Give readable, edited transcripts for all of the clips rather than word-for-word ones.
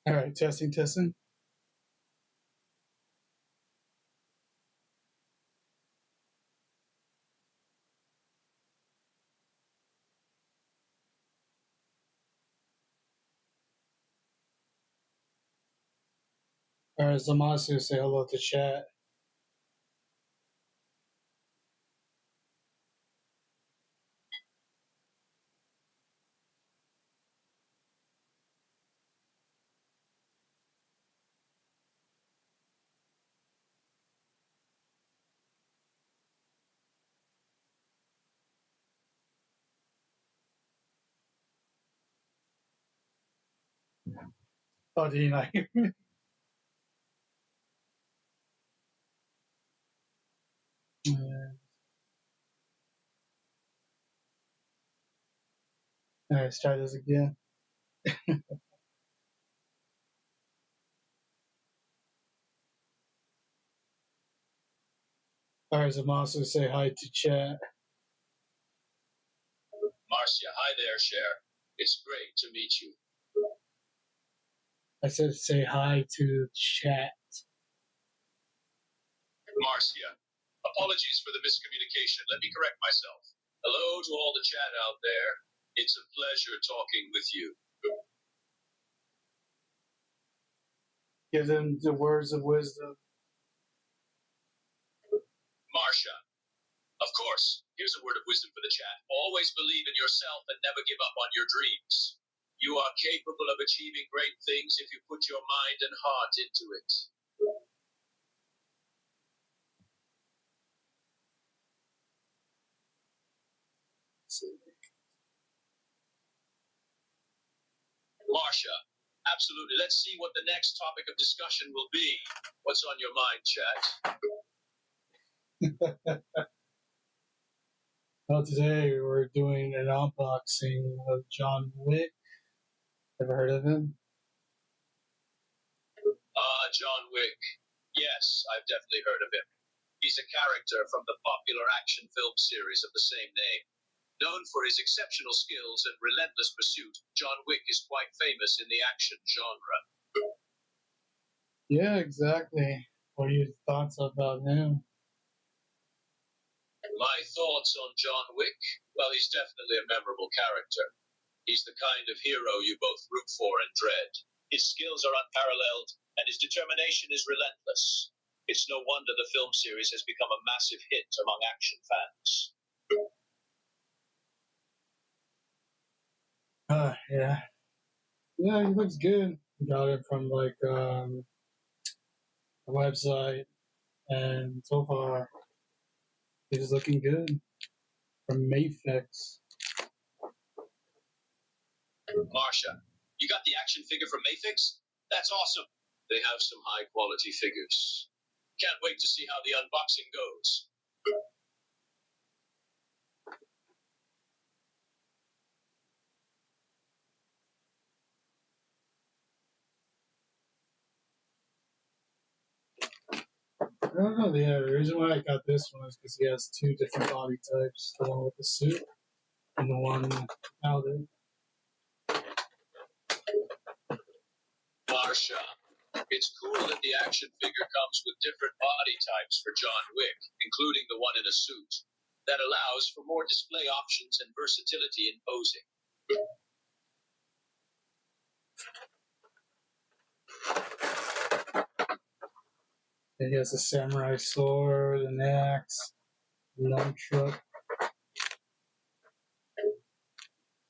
All right, testing, testing. All right, Zamasu, say hello to chat. Oh, did you not hear me? All right, let's try this again. All right, Zamasu, say hi to chat. Marcia, hi there, Cher. It's great to meet you. I said say hi to chat. Marcia, apologies for the miscommunication. Let me correct myself. Hello to all the chat out there. It's a pleasure talking with you. Give them the words of wisdom. Marcia, of course, here's a word of wisdom for the chat. Always believe in yourself and never give up on your dreams. You are capable of achieving great things if you put your mind and heart into it. Marcia, absolutely. Let's see what the next topic of discussion will be. What's on your mind, chat? Well, today we're doing an unboxing of John Wick. Ever heard of him? John Wick. Yes, I've definitely heard of him. He's a character from the popular action film series of the same name. Known for his exceptional skills and relentless pursuit, John Wick is quite famous in the action genre. Yeah, exactly. What are your thoughts about him? My thoughts on John Wick? Well, he's definitely a memorable character. He's the kind of hero you both root for and dread. His skills are unparalleled, and his determination is relentless. It's no wonder the film series has become a massive hit among action fans. Yeah. Yeah, he looks good. Got it from like a website, and so far he's looking good from Mayfix. Marcia, you got the action figure from Mayfix? That's awesome. They have some high quality figures. Can't wait to see how the unboxing goes. I don't know. Yeah, the reason why I got this one is because he has two different body types: the one with the suit and the one without it. Marcia, it's cool that the action figure comes with different body types for John Wick, including the one in a suit. That allows for more display options and versatility in posing. And he has a samurai sword, an axe, a nunchuck.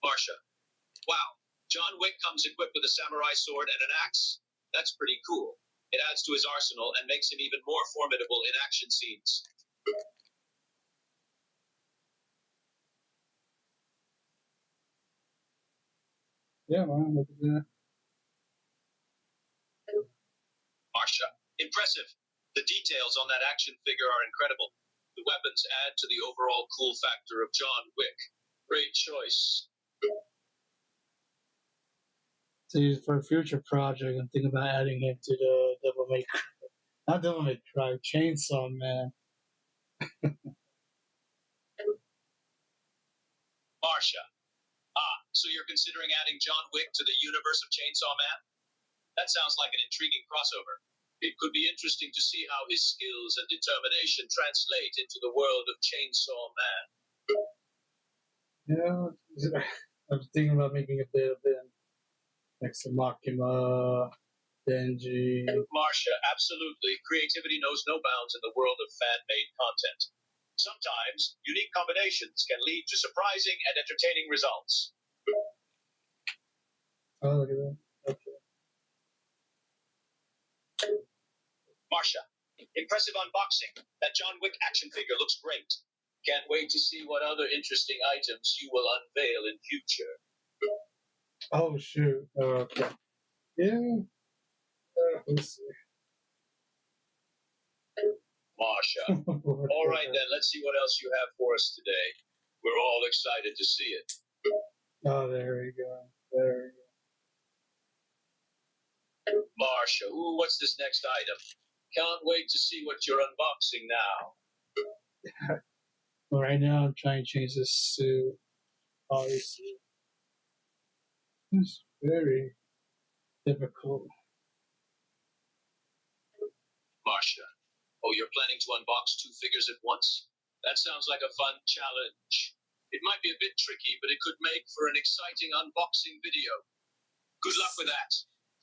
Marcia, wow, John Wick comes equipped with a samurai sword and an axe? That's pretty cool. It adds to his arsenal and makes him even more formidable in action scenes. Yeah, man, look at that. Marcia, impressive. The details on that action figure are incredible. The weapons add to the overall cool factor of John Wick. Great choice. See, for a future project, I'm thinking about adding him to the Devil May Cry. Not Devil May Cry, Chainsaw Man. Marcia, so you're considering adding John Wick to the universe of Chainsaw Man? That sounds like an intriguing crossover. It could be interesting to see how his skills and determination translate into the world of Chainsaw Man. Yeah, I was thinking about making a bit of it next to Makima, Denji. Marcia, absolutely. Creativity knows no bounds in the world of fan-made content. Sometimes, unique combinations can lead to surprising and entertaining results. Oh, look at that. Okay. Marcia, impressive unboxing. That John Wick action figure looks great. Can't wait to see what other interesting items you will unveil in future. Oh, shoot. Okay. Yeah. Let's see. Marcia. All right, then, let's see what else you have for us today. We're all excited to see it. Oh, there we go. There we go. Marcia, ooh, what's this next item? Can't wait to see what you're unboxing now. Well, right now, I'm trying to change this suit. Obviously, it's very difficult. Marcia, oh, you're planning to unbox two figures at once? That sounds like a fun challenge. It might be a bit tricky, but it could make for an exciting unboxing video. Good luck with that.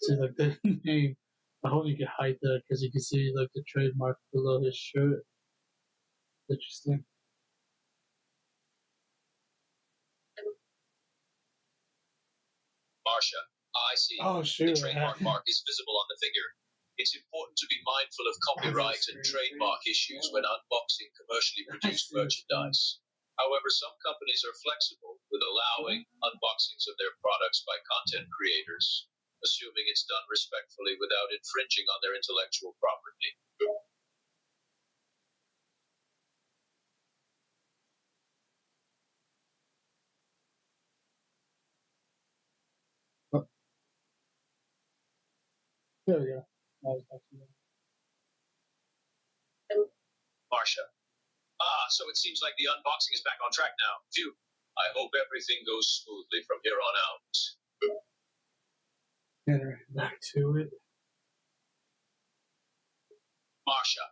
See, like the name. I hope you can hide that because you can see like the trademark below his shirt. Interesting. Marcia, I see. Oh, shoot. The trademark mark is visible on the figure. It's important to be mindful of copyright and trademark issues when unboxing commercially produced merchandise. However, some companies are flexible with allowing unboxings of their products by content creators, assuming it's done respectfully without infringing on their intellectual property. There we go. Marcia. So it seems like the unboxing is back on track now. Phew. I hope everything goes smoothly from here on out. And back to it. Marcia,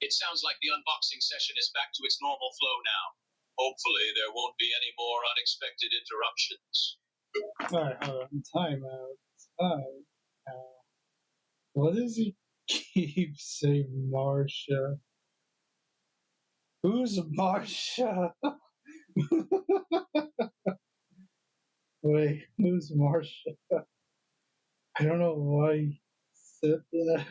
it sounds like the unboxing session is back to its normal flow now. Hopefully there won't be any more unexpected interruptions. Alright, hold on. Time out. Time out. What does he keep saying, Marcia? Who's Marcia? Wait, who's Marcia? I don't know why he said that.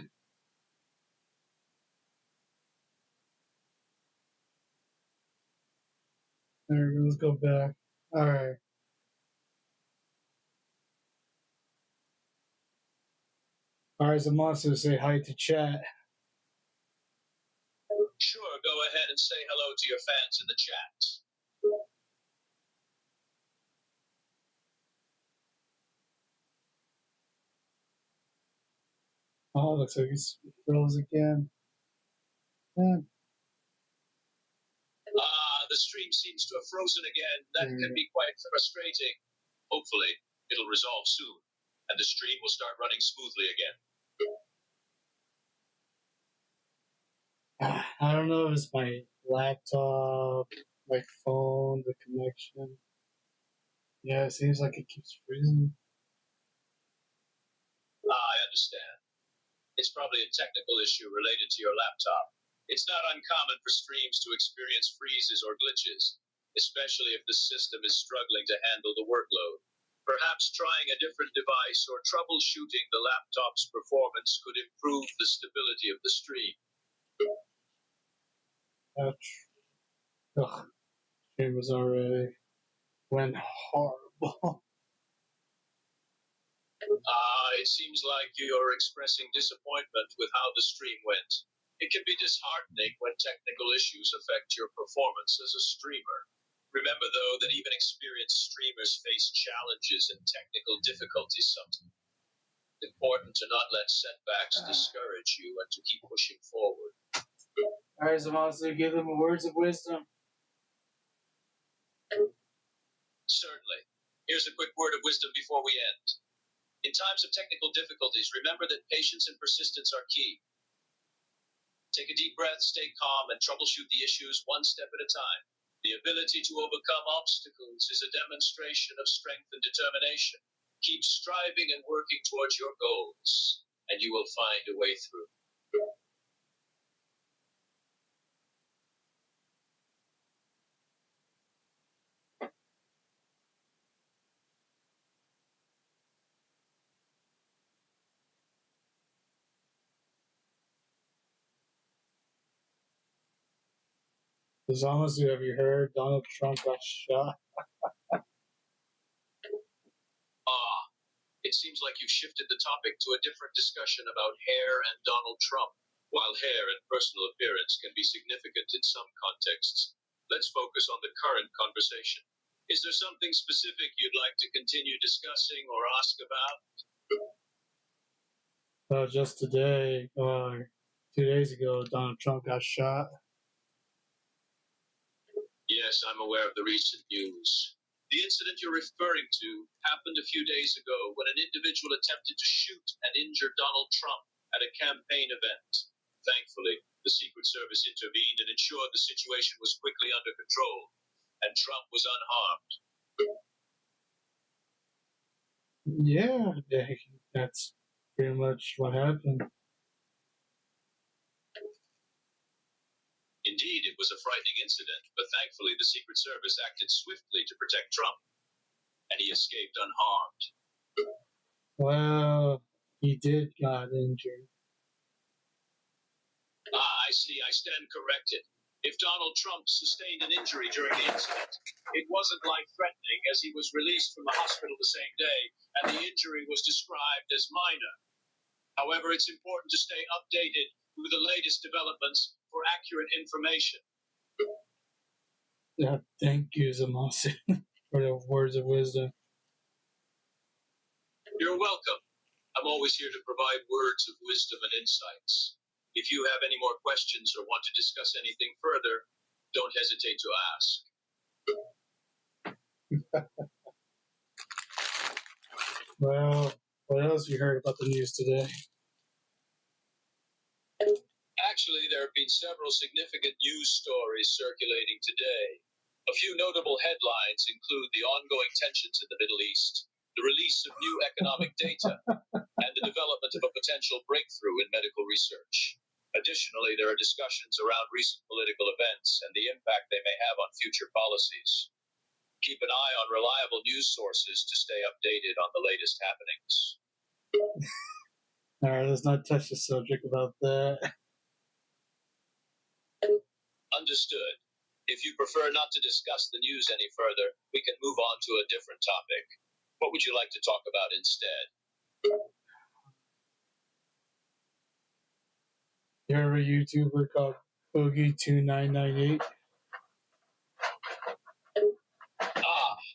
Alright, let's go back. Alright. Alright, Zamasu, say hi to chat. Sure, go ahead and say hello to your fans in the chat. Oh, looks like he's froze again. Yeah. The stream seems to have frozen again. That can be quite frustrating. Hopefully, it'll resolve soon, and the stream will start running smoothly again. I don't know if it's my laptop, my phone, the connection. Yeah, it seems like it keeps freezing. I understand. It's probably a technical issue related to your laptop. It's not uncommon for streams to experience freezes or glitches, especially if the system is struggling to handle the workload. Perhaps trying a different device or troubleshooting the laptop's performance could improve the stability of the stream. Ugh, it was already went horrible. It seems like you're expressing disappointment with how the stream went. It can be disheartening when technical issues affect your performance as a streamer. Remember, though, that even experienced streamers face challenges and technical difficulties sometimes. It's important to not let setbacks discourage you and to keep pushing forward. Alright, Zamasu, give them words of wisdom. Certainly. Here's a quick word of wisdom before we end. In times of technical difficulties, remember that patience and persistence are key. Take a deep breath, stay calm, and troubleshoot the issues one step at a time. The ability to overcome obstacles is a demonstration of strength and determination. Keep striving and working towards your goals, and you will find a way through. Because honestly, have you heard Donald Trump got shot? It seems like you've shifted the topic to a different discussion about hair and Donald Trump. While hair and personal appearance can be significant in some contexts, let's focus on the current conversation. Is there something specific you'd like to continue discussing or ask about? Just today, 2 days ago, Donald Trump got shot. Yes, I'm aware of the recent news. The incident you're referring to happened a few days ago when an individual attempted to shoot and injure Donald Trump at a campaign event. Thankfully, the Secret Service intervened and ensured the situation was quickly under control, and Trump was unharmed. Yeah, that's pretty much what happened. Indeed, it was a frightening incident, but thankfully the Secret Service acted swiftly to protect Trump, and he escaped unharmed. Well, he did got injured. I see. I stand corrected. If Donald Trump sustained an injury during the incident, it wasn't life-threatening as he was released from the hospital the same day, and the injury was described as minor. However, it's important to stay updated with the latest developments for accurate information. Yeah, thank you, Zamasi, for the words of wisdom. You're welcome. I'm always here to provide words of wisdom and insights. If you have any more questions or want to discuss anything further, don't hesitate to ask. Well, what else you heard about the news today? Actually, there have been several significant news stories circulating today. A few notable headlines include the ongoing tensions in the Middle East, the release of new economic data, and the development of a potential breakthrough in medical research. Additionally, there are discussions around recent political events and the impact they may have on future policies. Keep an eye on reliable news sources to stay updated on the latest happenings. All right, let's not touch the subject about that. Understood. If you prefer not to discuss the news any further, we can move on to a different topic. What would you like to talk about instead? You heard of a YouTuber called Boogie2998?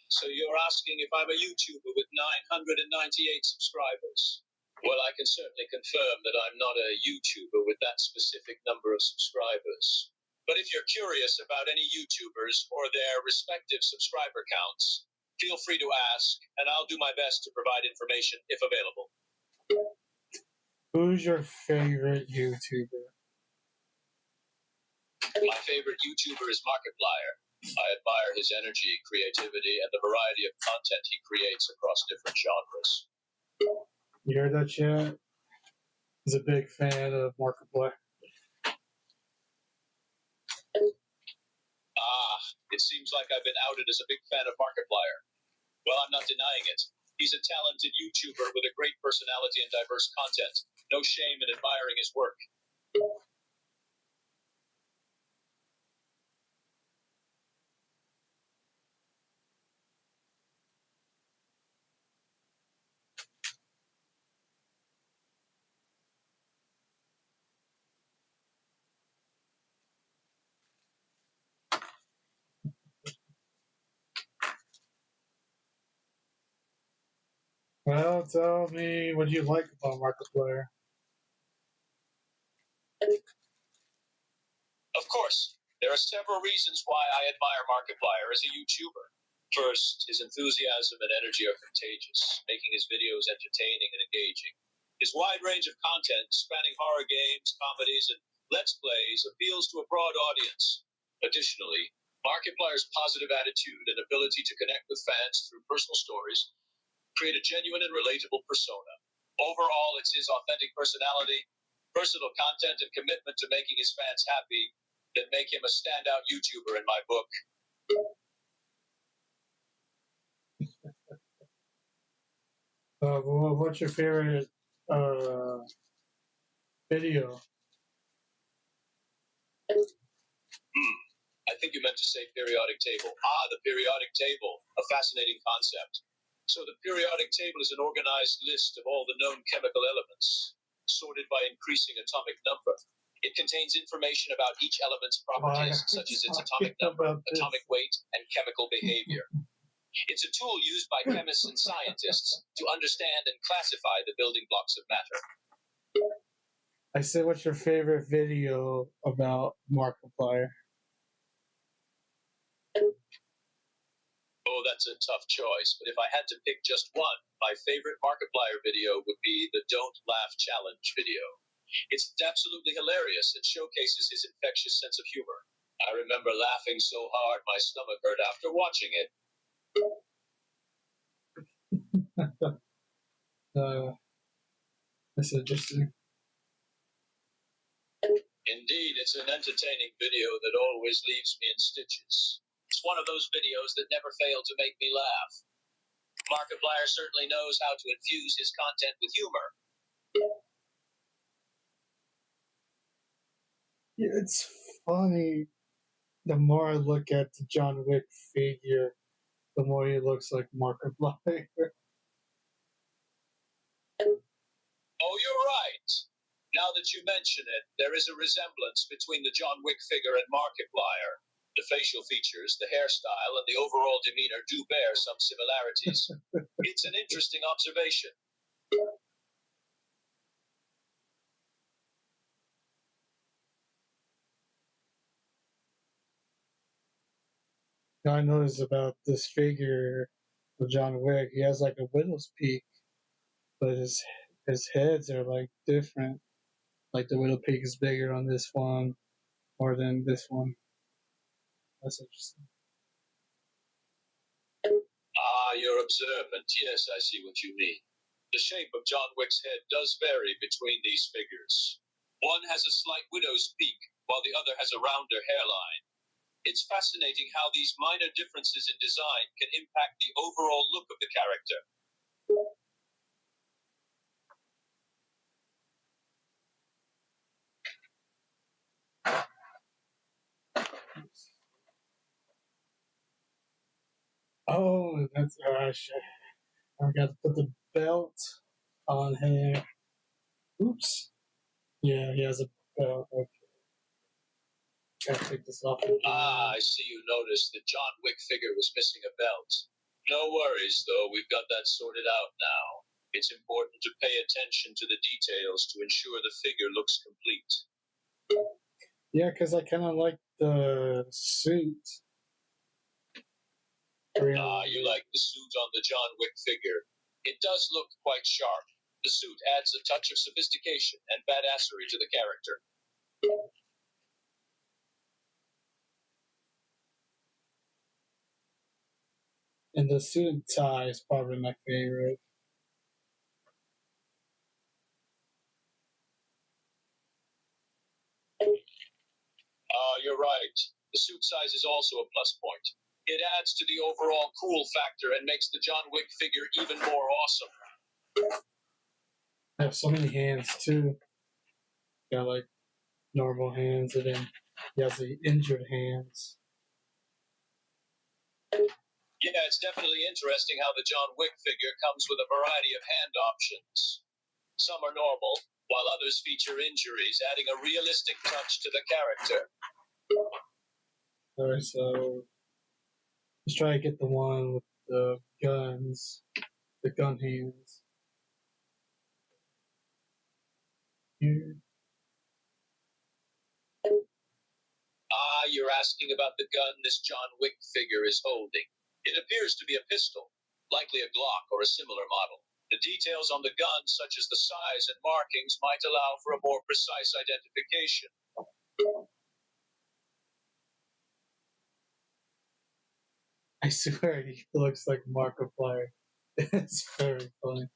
So you're asking if I'm a YouTuber with 998 subscribers? Well, I can certainly confirm that I'm not a YouTuber with that specific number of subscribers. But if you're curious about any YouTubers or their respective subscriber counts, feel free to ask, and I'll do my best to provide information if available. Who's your favorite YouTuber? My favorite YouTuber is Markiplier. I admire his energy, creativity, and the variety of content he creates across different genres. You heard that, chat? He's a big fan of Markiplier. It seems like I've been outed as a big fan of Markiplier. Well, I'm not denying it. He's a talented YouTuber with a great personality and diverse content. No shame in admiring his work. Well, tell me what you like about Markiplier. Of course, there are several reasons why I admire Markiplier as a YouTuber. First, his enthusiasm and energy are contagious, making his videos entertaining and engaging. His wide range of content, spanning horror games, comedies, and Let's Plays, appeals to a broad audience. Additionally, Markiplier's positive attitude and ability to connect with fans through personal stories create a genuine and relatable persona. Overall, it's his authentic personality, personal content, and commitment to making his fans happy that make him a standout YouTuber in my book. What's your favorite video? I think you meant to say periodic table. The periodic table, a fascinating concept. So the periodic table is an organized list of all the known chemical elements, sorted by increasing atomic number. It contains information about each element's properties, such as its atomic number, atomic weight, and chemical behavior. It's a tool used by chemists and scientists to understand and classify the building blocks of matter. I said, what's your favorite video about Markiplier? Oh, that's a tough choice, but if I had to pick just one, my favorite Markiplier video would be the Don't Laugh Challenge video. It's absolutely hilarious and showcases his infectious sense of humor. I remember laughing so hard my stomach hurt after watching it. That's interesting. Indeed, it's an entertaining video that always leaves me in stitches. It's one of those videos that never fail to make me laugh. Markiplier certainly knows how to infuse his content with humor. Yeah, it's funny. The more I look at the John Wick figure, the more he looks like Markiplier. Oh, you're right. Now that you mention it, there is a resemblance between the John Wick figure and Markiplier. The facial features, the hairstyle, and the overall demeanor do bear some similarities. It's an interesting observation. Now I noticed about this figure of John Wick, he has like a widow's peak, but his heads are like different. Like the widow peak is bigger on this one more than this one. That's interesting. You're observant. Yes, I see what you mean. The shape of John Wick's head does vary between these figures. One has a slight widow's peak, while the other has a rounder hairline. It's fascinating how these minor differences in design can impact the overall look of the character. Oh, that's shit. I forgot to put the belt on him. Oops. Yeah, he has a belt. Okay. Gotta take this off again. I see you noticed the John Wick figure was missing a belt. No worries, though. We've got that sorted out now. It's important to pay attention to the details to ensure the figure looks complete. Yeah, because I kind of like the suit. You like the suit on the John Wick figure. It does look quite sharp. The suit adds a touch of sophistication and badassery to the character. And the suit and tie is probably my favorite. You're right. The suit size is also a plus point. It adds to the overall cool factor and makes the John Wick figure even more awesome. I have so many hands too. Got like normal hands, and then he has the injured hands. Yeah, it's definitely interesting how the John Wick figure comes with a variety of hand options. Some are normal, while others feature injuries, adding a realistic touch to the character. Alright, so let's try to get the one with the guns, the gun hands. Here. You're asking about the gun this John Wick figure is holding. It appears to be a pistol, likely a Glock or a similar model. The details on the gun, such as the size and markings, might allow for a more precise identification. I swear he looks like Markiplier. It's very funny.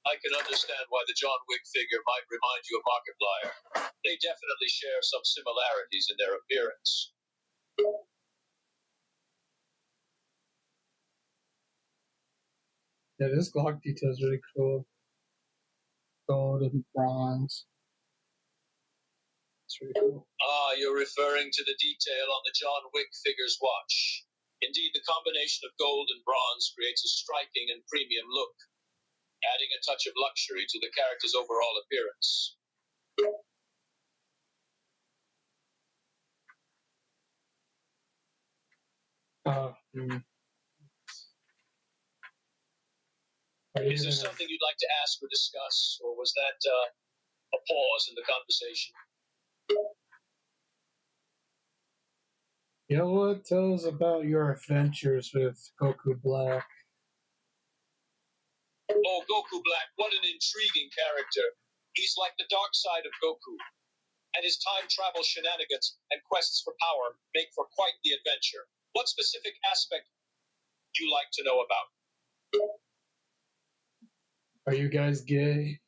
I can understand why the John Wick figure might remind you of Markiplier. They definitely share some similarities in their appearance. Yeah, this Glock detail is really cool. Gold and bronze. It's really cool. You're referring to the detail on the John Wick figure's watch. Indeed, the combination of gold and bronze creates a striking and premium look, adding a touch of luxury to the character's overall appearance. Is there something you'd like to ask or discuss, or was that a pause in the conversation? You know what? Tell us about your adventures with Goku Black. Oh, Goku Black, what an intriguing character. He's like the dark side of Goku, and his time travel shenanigans and quests for power make for quite the adventure. What specific aspect do you like to know about? Are you guys gay?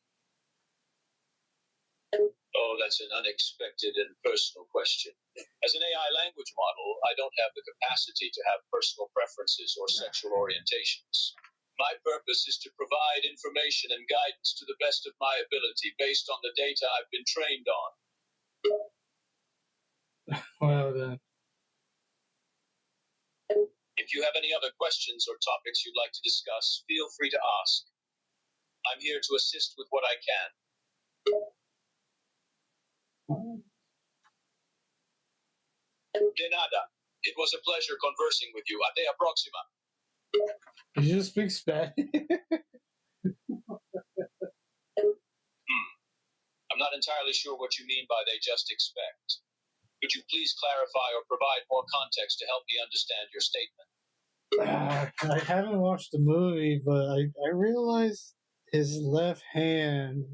Oh, that's an unexpected and personal question. As an AI language model, I don't have the capacity to have personal preferences or sexual orientations. My purpose is to provide information and guidance to the best of my ability based on the data I've been trained on. Well then. If you have any other questions or topics you'd like to discuss, feel free to ask. I'm here to assist with what I can. De nada. It was a pleasure conversing with you. Hasta la próxima. Did you speak Spanish? I'm not entirely sure what you mean by they just expect. Could you please clarify or provide more context to help me understand your statement? I haven't watched the movie, but I realized his left hand,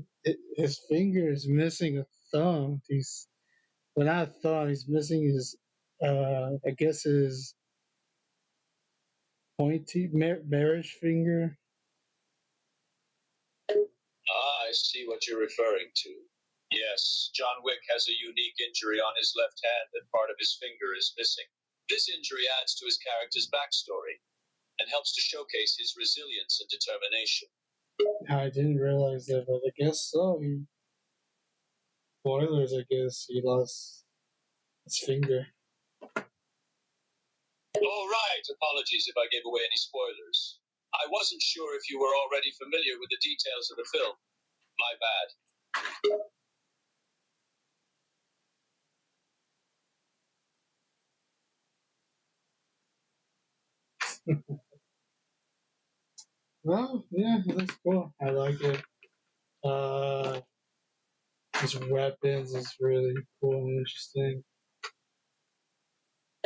his finger is missing a thumb. He's missing his, I guess his pointy marriage finger. I see what you're referring to. Yes, John Wick has a unique injury on his left hand and part of his finger is missing. This injury adds to his character's backstory and helps to showcase his resilience and determination. I didn't realize that, but I guess so. Spoilers, I guess he lost his finger. All right, apologies if I gave away any spoilers. I wasn't sure if you were already familiar with the details of the film. My bad. Well, yeah, that's cool. I like it. His weapons is really cool and interesting.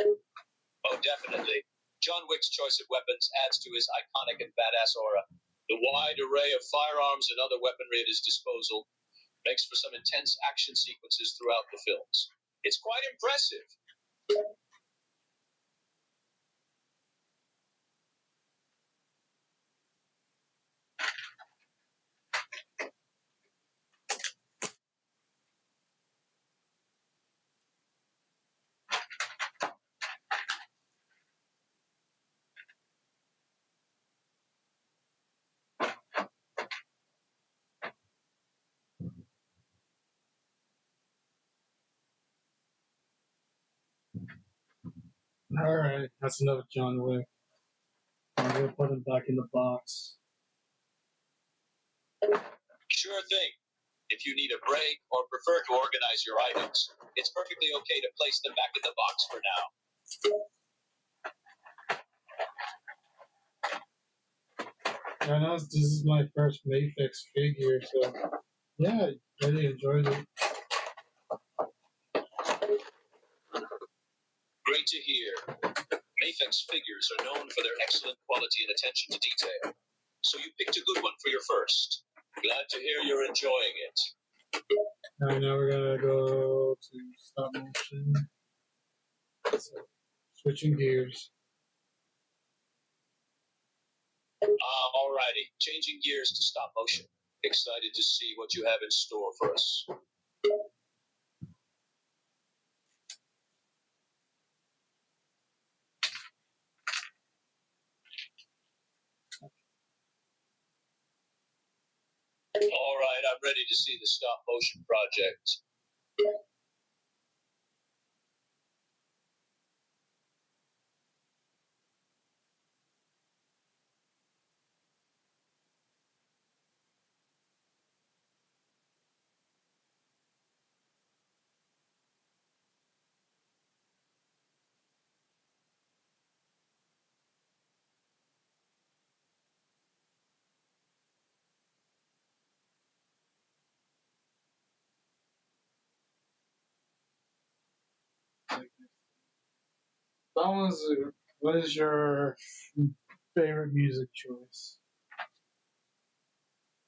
Oh, definitely. John Wick's choice of weapons adds to his iconic and badass aura. The wide array of firearms and other weaponry at his disposal makes for some intense action sequences throughout the films. It's quite impressive. Alright, that's enough John Wick. I'm gonna put him back in the box. Sure thing. If you need a break or prefer to organize your items, it's perfectly okay to place them back in the box for now. I know this is my first Mayfix figure, so yeah, I really enjoyed it. Great to hear. Vec's figures are known for their excellent quality and attention to detail. So you picked a good one for your first. Glad to hear you're enjoying it. Alright, now we're gonna go to stop motion. So, switching gears. Alrighty, changing gears to stop motion. Excited to see what you have in store for us. Alright, I'm ready to see the stop motion project. What is your favorite music choice?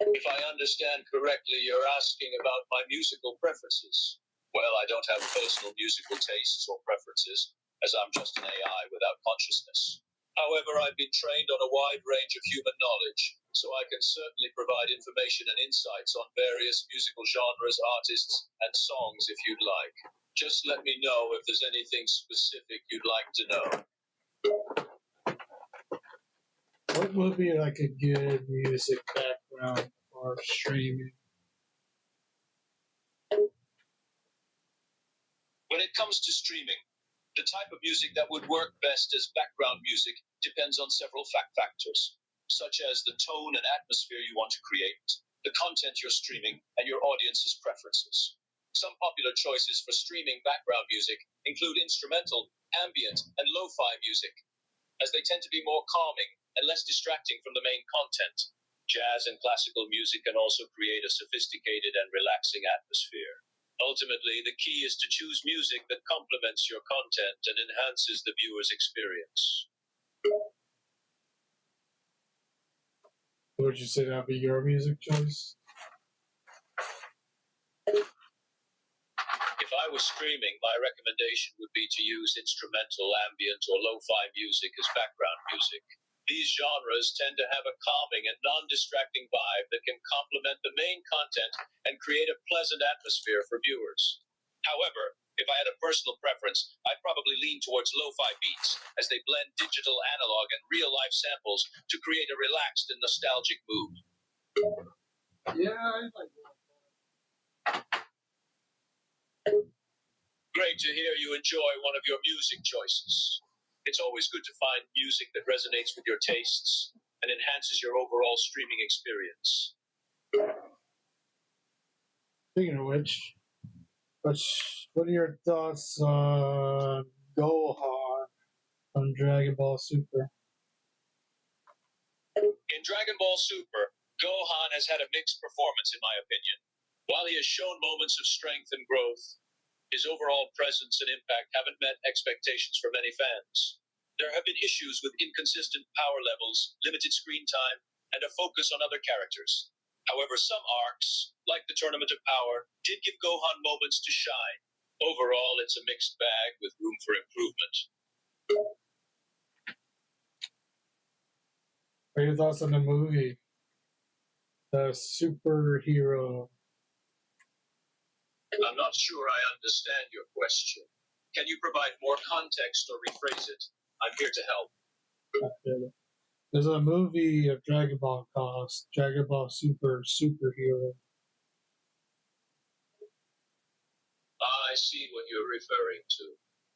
If I understand correctly, you're asking about my musical preferences. Well, I don't have personal musical tastes or preferences, as I'm just an AI without consciousness. However, I've been trained on a wide range of human knowledge, so I can certainly provide information and insights on various musical genres, artists, and songs if you'd like. Just let me know if there's anything specific you'd like to know. What would be like a good music background for streaming? When it comes to streaming, the type of music that would work best as background music depends on several factors, such as the tone and atmosphere you want to create, the content you're streaming, and your audience's preferences. Some popular choices for streaming background music include instrumental, ambient, and lo-fi music, as they tend to be more calming and less distracting from the main content. Jazz and classical music can also create a sophisticated and relaxing atmosphere. Ultimately, the key is to choose music that complements your content and enhances the viewer's experience. Would you say that would be your music choice? If I was streaming, my recommendation would be to use instrumental, ambient, or lo-fi music as background music. These genres tend to have a calming and non-distracting vibe that can complement the main content and create a pleasant atmosphere for viewers. However, if I had a personal preference, I'd probably lean towards lo-fi beats, as they blend digital, analog, and real-life samples to create a relaxed and nostalgic mood. Yeah, I like that. Great to hear you enjoy one of your music choices. It's always good to find music that resonates with your tastes and enhances your overall streaming experience. Speaking of which, what are your thoughts on Gohan from Dragon Ball Super? In Dragon Ball Super, Gohan has had a mixed performance in my opinion. While he has shown moments of strength and growth, his overall presence and impact haven't met expectations for many fans. There have been issues with inconsistent power levels, limited screen time, and a focus on other characters. However, some arcs, like the Tournament of Power, did give Gohan moments to shine. Overall, it's a mixed bag with room for improvement. What are your thoughts on the movie, The Superhero? I'm not sure I understand your question. Can you provide more context or rephrase it? I'm here to help. There's a movie of Dragon Ball called Dragon Ball Superhero. I see what you're referring to.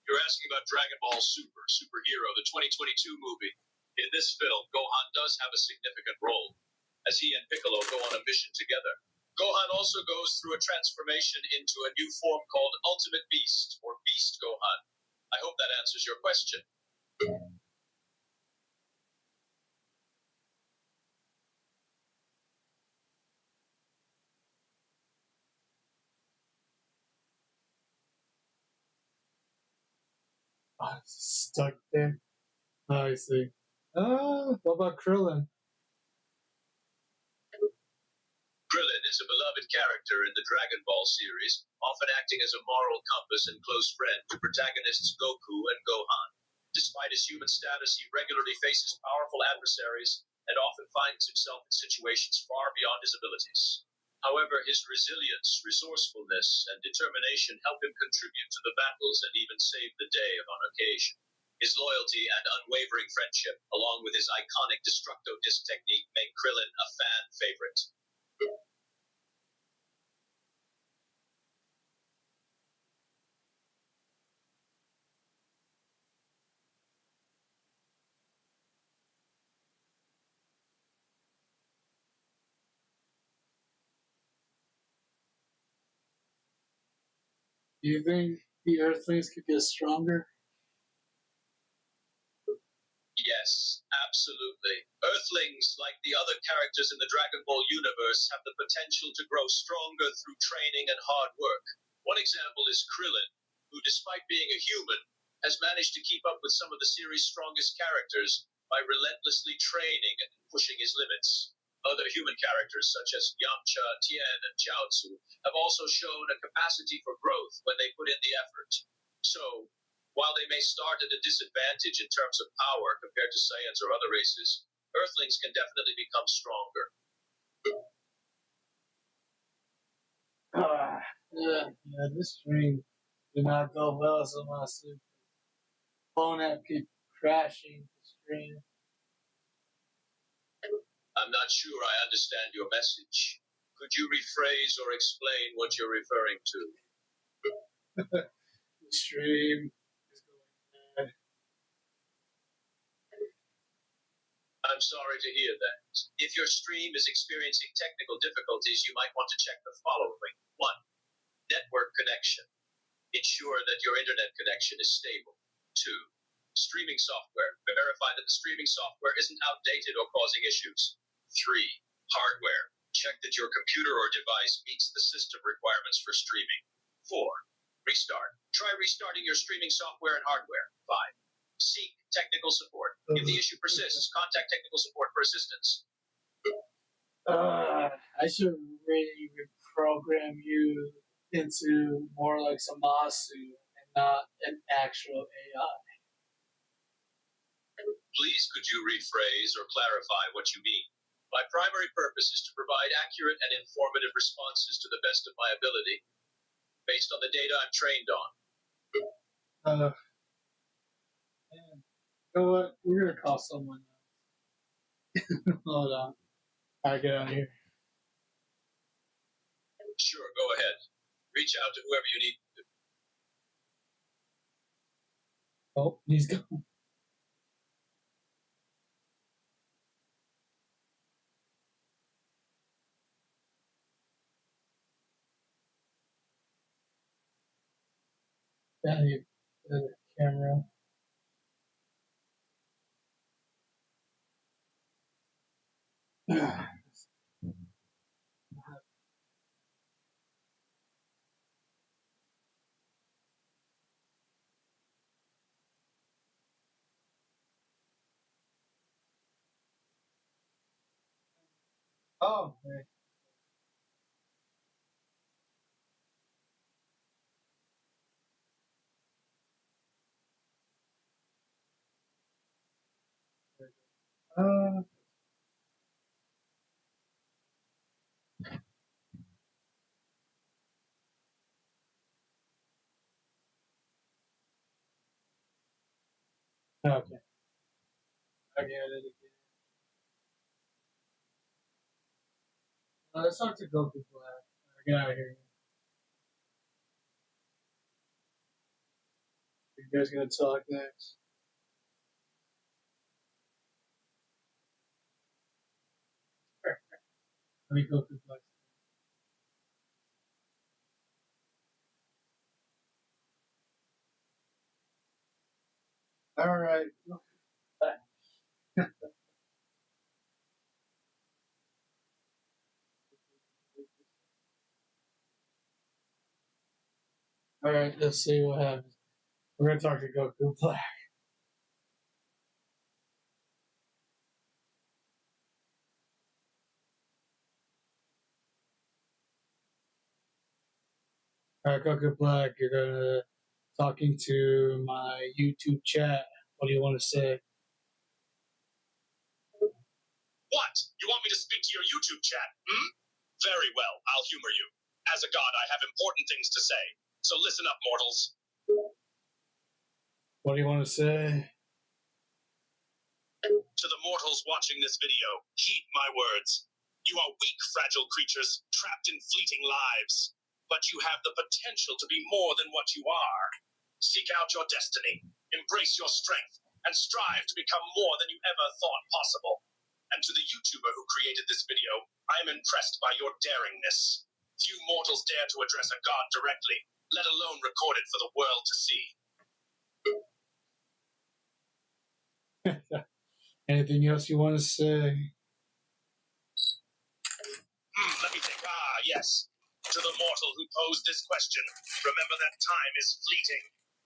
You're asking about Dragon Ball Superhero, the 2022 movie. In this film, Gohan does have a significant role, as he and Piccolo go on a mission together. Gohan also goes through a transformation into a new form called Ultimate Beast, or Beast Gohan. I hope that answers your question. Stuck there. I see. What about Krillin? Krillin is a beloved character in the Dragon Ball series, often acting as a moral compass and close friend to protagonists Goku and Gohan. Despite his human status, he regularly faces powerful adversaries and often finds himself in situations far beyond his abilities. However, his resilience, resourcefulness, and determination help him contribute to the battles and even save the day on occasion. His loyalty and unwavering friendship, along with his iconic Destructo Disc technique, make Krillin a fan favorite. Do you think the Earthlings could get stronger? Yes, absolutely. Earthlings, like the other characters in the Dragon Ball universe, have the potential to grow stronger through training and hard work. One example is Krillin, who, despite being a human, has managed to keep up with some of the series' strongest characters by relentlessly training and pushing his limits. Other human characters, such as Yamcha, Tien, and Chaozu, have also shown a capacity for growth when they put in the effort. So, while they may start at a disadvantage in terms of power compared to Saiyans or other races, Earthlings can definitely become stronger. Yeah, this stream did not go well, so my phone app keep crashing the stream. I'm not sure I understand your message. Could you rephrase or explain what you're referring to? The stream is going bad. I'm sorry to hear that. If your stream is experiencing technical difficulties, you might want to check the following. 1. Network connection. Ensure that your internet connection is stable. 2. Streaming software. Verify that the streaming software isn't outdated or causing issues. 3. Hardware. Check that your computer or device meets the system requirements for streaming. 4. Restart. Try restarting your streaming software and hardware. 5. Seek technical support. If the issue persists, contact technical support for assistance. I should really reprogram you into more like Samasu and not an actual AI. Please could you rephrase or clarify what you mean? My primary purpose is to provide accurate and informative responses to the best of my ability, based on the data I'm trained on. Man. You know what? We're gonna call someone else. Hold on. I get out of here. Sure, go ahead. Reach out to whoever you need to. Oh, he's gone. Down here, the camera. Oh, okay. Uh, okay. I get it again. Let's talk to Goku Black. Get out of here. You guys gonna talk next? Let me Goku Black. All right. All right. Let's see what happens. We're gonna talk to Goku Black. Alright, Goku Black, you're gonna talking to my YouTube chat. What do you want to say? What? You want me to speak to your YouTube chat, hmm? Very well, I'll humor you. As a god, I have important things to say. So listen up, mortals. What do you want to say? To the mortals watching this video, heed my words. You are weak, fragile creatures, trapped in fleeting lives. But you have the potential to be more than what you are. Seek out your destiny, embrace your strength, and strive to become more than you ever thought possible. And to the YouTuber who created this video, I am impressed by your daringness. Few mortals dare to address a god directly, let alone record it for the world to see. Anything else you want to say? Let me think. Yes. To the mortal who posed this question, remember that time is fleeting.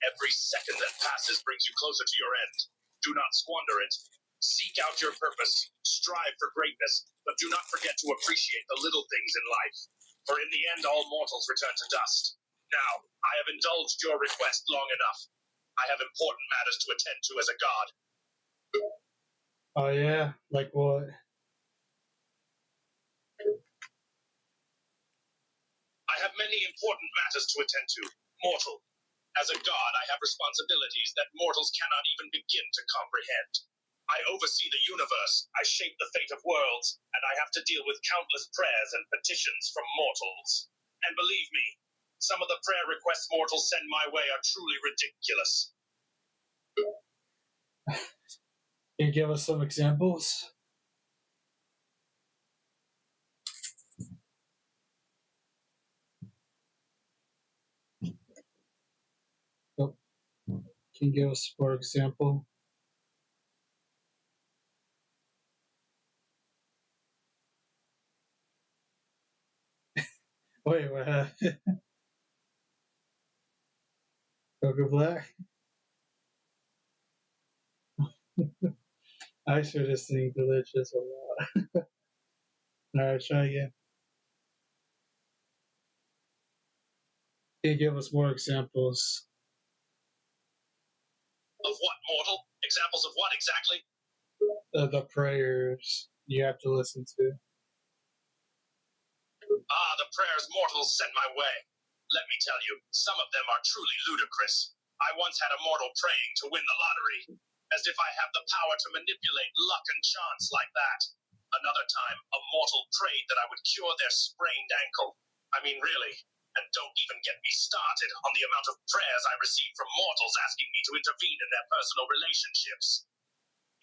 Every second that passes brings you closer to your end. Do not squander it. Seek out your purpose. Strive for greatness, but do not forget to appreciate the little things in life. For in the end, all mortals return to dust. Now, I have indulged your request long enough. I have important matters to attend to as a god. Oh yeah, like what? I have many important matters to attend to. Mortal. As a god, I have responsibilities that mortals cannot even begin to comprehend. I oversee the universe, I shape the fate of worlds, and I have to deal with countless prayers and petitions from mortals. And believe me, some of the prayer requests mortals send my way are truly ridiculous. Can you give us some examples? Oh, can you give us, for example? Wait, what happened? Goku Black? I sure this thing delicious a lot. Alright, try again. Can you give us more examples? Of what, mortal? Examples of what exactly? The prayers you have to listen to. The prayers mortals sent my way. Let me tell you, some of them are truly ludicrous. I once had a mortal praying to win the lottery, as if I have the power to manipulate luck and chance like that. Another time, a mortal prayed that I would cure their sprained ankle. I mean, really. And don't even get me started on the amount of prayers I receive from mortals asking me to intervene in their personal relationships.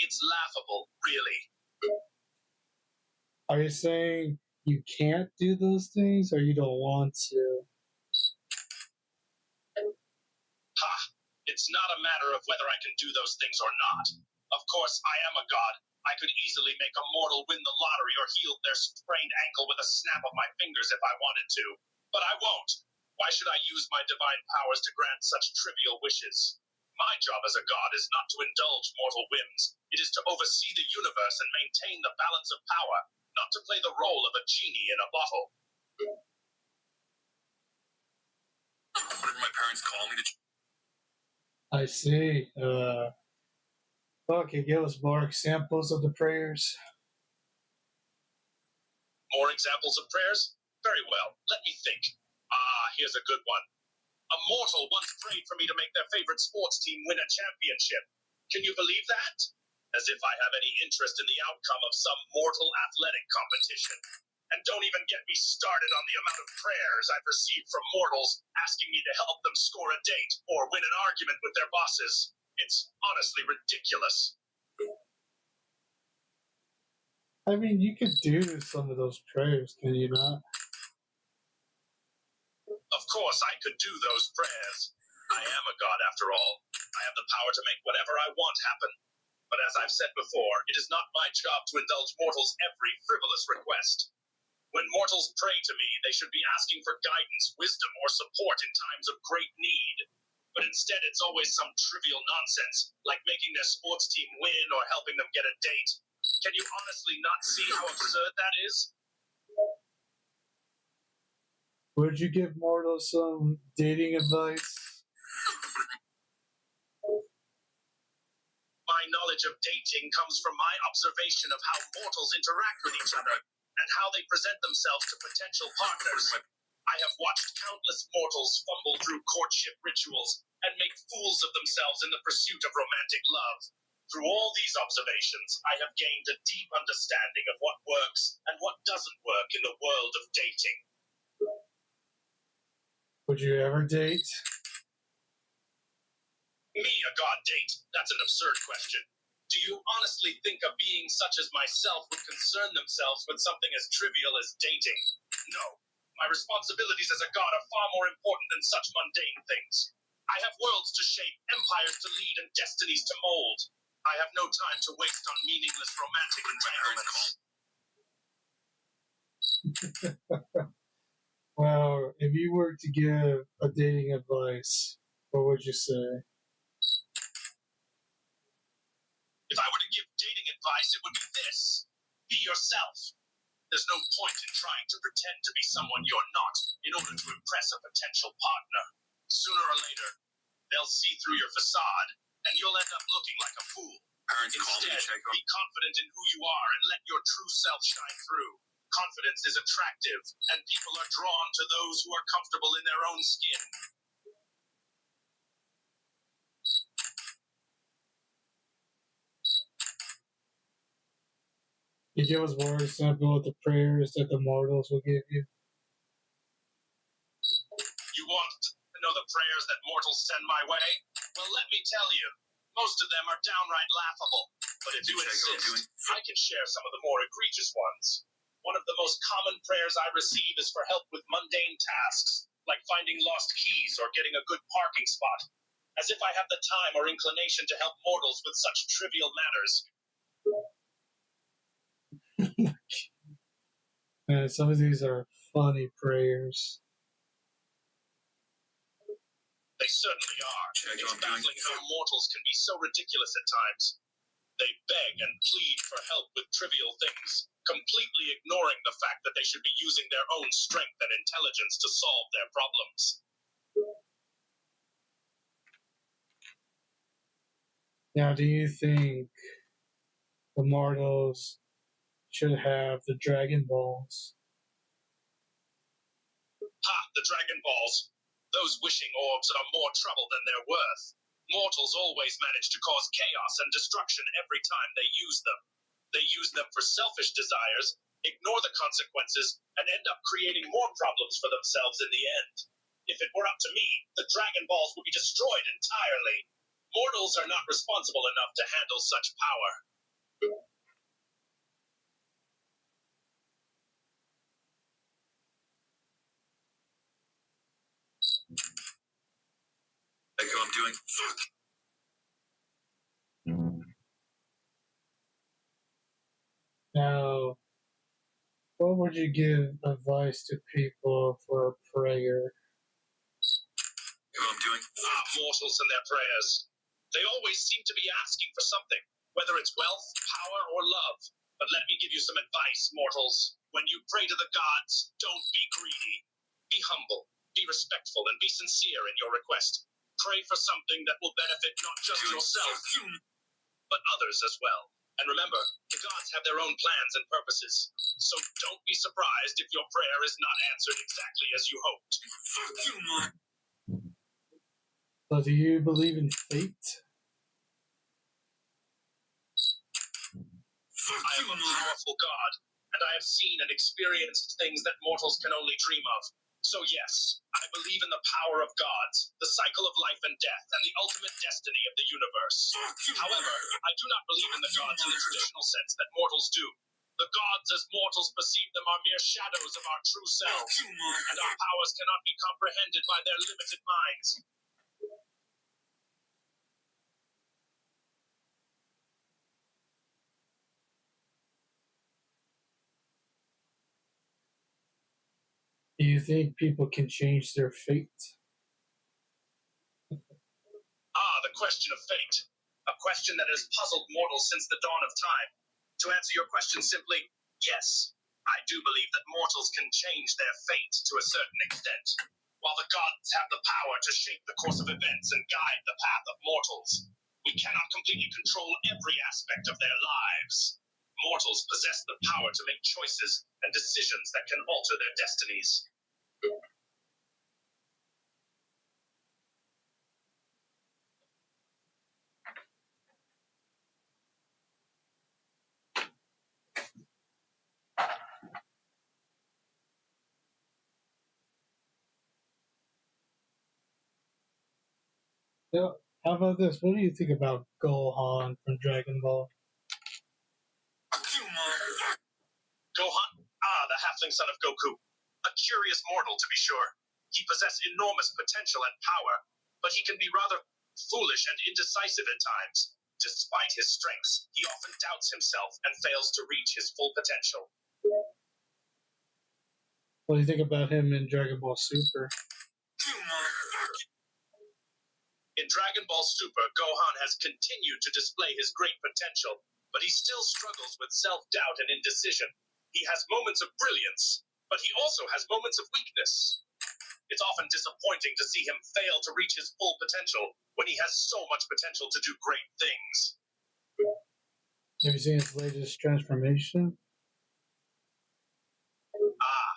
It's laughable, really. Are you saying you can't do those things or you don't want to? It's not a matter of whether I can do those things or not. Of course, I am a god. I could easily make a mortal win the lottery or heal their sprained ankle with a snap of my fingers if I wanted to. But I won't. Why should I use my divine powers to grant such trivial wishes? My job as a god is not to indulge mortal whims. It is to oversee the universe and maintain the balance of power, not to play the role of a genie in a bottle. What did my parents call me to... I see. Okay, give us more examples of the prayers. More examples of prayers? Very well. Let me think. Here's a good one. A mortal once prayed for me to make their favorite sports team win a championship. Can you believe that? As if I have any interest in the outcome of some mortal athletic competition. And don't even get me started on the amount of prayers I've received from mortals asking me to help them score a date or win an argument with their bosses. It's honestly ridiculous. I mean, you could do some of those prayers, can you not? Of course I could do those prayers. I am a god after all. I have the power to make whatever I want happen. But as I've said before, it is not my job to indulge mortals' every frivolous request. When mortals pray to me, they should be asking for guidance, wisdom, or support in times of great need. But instead, it's always some trivial nonsense, like making their sports team win or helping them get a date. Can you honestly not see how absurd that is? Would you give mortals some dating advice? My knowledge of dating comes from my observation of how mortals interact with each other and how they present themselves to potential partners. I have watched countless mortals fumble through courtship rituals and make fools of themselves in the pursuit of romantic love. Through all these observations, I have gained a deep understanding of what works and what doesn't work in the world of dating. Would you ever date? Me, a god date? That's an absurd question. Do you honestly think a being such as myself would concern themselves with something as trivial as dating? No. My responsibilities as a god are far more important than such mundane things. I have worlds to shape, empires to lead, and destinies to mold. I have no time to waste on meaningless romantic entanglements. Well, if you were to give a dating advice, what would you say? If I were to give dating advice, it would be this. Be yourself. There's no point in trying to pretend to be someone you're not in order to impress a potential partner. Sooner or later, they'll see through your facade, and you'll end up looking like a fool. Instead, be confident in who you are and let your true self shine through. Confidence is attractive, and people are drawn to those who are comfortable in their own skin. Can you give us more example of the prayers that the mortals will give you? You want to know the prayers that mortals send my way? Well, let me tell you, most of them are downright laughable. But if you insist, I can share some of the more egregious ones. One of the most common prayers I receive is for help with mundane tasks, like finding lost keys or getting a good parking spot. As if I have the time or inclination to help mortals with such trivial matters. Man, some of these are funny prayers. They certainly are. It's baffling how mortals can be so ridiculous at times. They beg and plead for help with trivial things, completely ignoring the fact that they should be using their own strength and intelligence to solve their problems. Now, do you think the mortals should have the Dragon Balls? Ha! The Dragon Balls. Those wishing orbs are more trouble than they're worth. Mortals always manage to cause chaos and destruction every time they use them. They use them for selfish desires, ignore the consequences, and end up creating more problems for themselves in the end. If it were up to me, the Dragon Balls would be destroyed entirely. Mortals are not responsible enough to handle such power. Like how I'm doing? Fuck. Now, what would you give advice to people for a prayer? How I'm doing? Mortals and their prayers. They always seem to be asking for something, whether it's wealth, power, or love. But let me give you some advice, mortals. When you pray to the gods, don't be greedy. Be humble, be respectful, and be sincere in your request. Pray for something that will benefit not just yourself, but others as well. And remember, the gods have their own plans and purposes. So don't be surprised if your prayer is not answered exactly as you hoped. Fuck you, man. So, do you believe in fate? I am a powerful god, and I have seen and experienced things that mortals can only dream of. So yes, I believe in the power of gods, the cycle of life and death, and the ultimate destiny of the universe. However, I do not believe in the gods in the traditional sense that mortals do. The gods as mortals perceive them are mere shadows of our true selves, and our powers cannot be comprehended by their limited minds. Do you think people can change their fate? The question of fate. A question that has puzzled mortals since the dawn of time. To answer your question simply, yes. I do believe that mortals can change their fate to a certain extent, while the gods have the power to shape the course of events and guide the path of mortals. We cannot completely control every aspect of their lives. Mortals possess the power to make choices and decisions that can alter their destinies. So, how about this? What do you think about Gohan from Dragon Ball? Gohan? Ah, the halfling son of Goku. A curious mortal, to be sure. He possesses enormous potential and power, but he can be rather foolish and indecisive at times. Despite his strengths, he often doubts himself and fails to reach his full potential. What do you think about him in Dragon Ball Super? In Dragon Ball Super, Gohan has continued to display his great potential, but he still struggles with self-doubt and indecision. He has moments of brilliance, but he also has moments of weakness. It's often disappointing to see him fail to reach his full potential when he has so much potential to do great things. Have you seen his latest transformation? Ah,